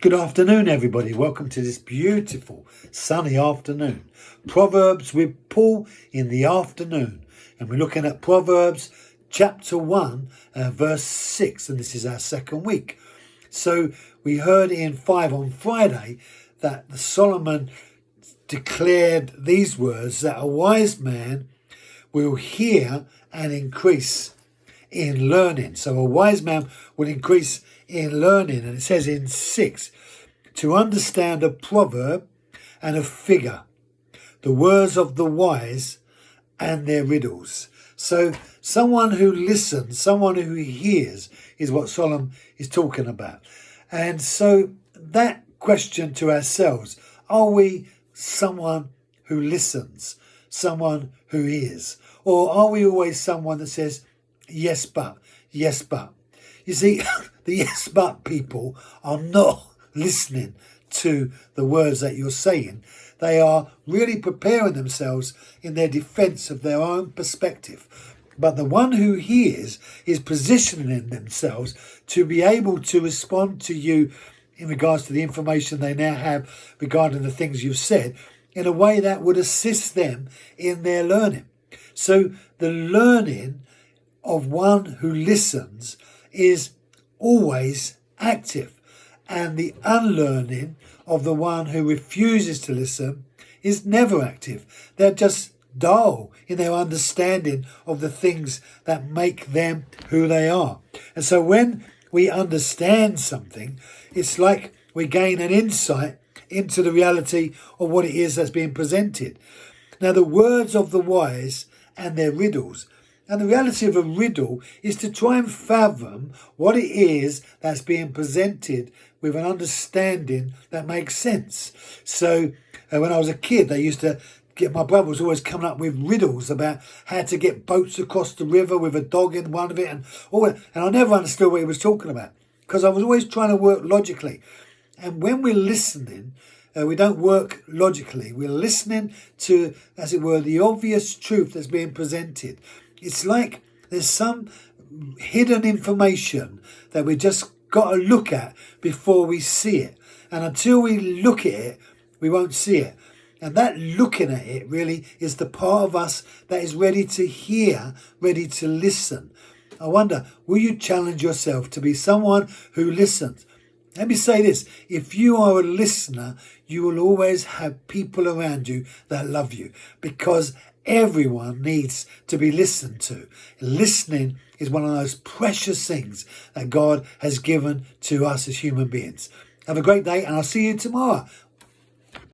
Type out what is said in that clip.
Good afternoon, everybody. Welcome to this beautiful sunny afternoon. Proverbs with Paul in the afternoon. And we're looking at Proverbs chapter 1, verse 6. And this is our second week. So we heard in 5 on Friday that Solomon declared these words, that a wise man will hear and increase in learning. So a wise man will increase in learning. And it says in 6, to understand a proverb and a figure, the words of the wise and their riddles. So someone who listens, someone who hears is what Solomon is talking about. And so that question to ourselves, are we someone who listens, someone who hears? Or are we always someone that says, yes, but, yes, but? You see, the yes, but people are not listening to the words that you're saying. They are really preparing themselves in their defense of their own perspective. But the one who hears is positioning themselves to be able to respond to you in regards to the information they now have regarding the things you've said in a way that would assist them in their learning. So the learning of one who listens is always active, and the unlearning of the one who refuses to listen is never active. They're just dull in their understanding of the things that make them who they are. And so when we understand something, it's like we gain an insight into the reality of what it is that's being presented. Now, the words of the wise and their riddles. And the reality of a riddle is to try and fathom what it is that's being presented with an understanding that makes sense. So when I was a kid, my brother was always coming up with riddles about how to get boats across the river with a dog in one of it and all that. And I never understood what he was talking about because I was always trying to work logically. And when we're listening, we don't work logically. We're listening to, as it were, the obvious truth that's being presented. It's like there's some hidden information that we just got to look at before we see it. And until we look at it, we won't see it. And that looking at it really is the part of us that is ready to hear, ready to listen. I wonder, will you challenge yourself to be someone who listens? Let me say this, if you are a listener, you will always have people around you that love you because everyone needs to be listened to. Listening is one of those precious things that God has given to us as human beings. Have a great day and I'll see you tomorrow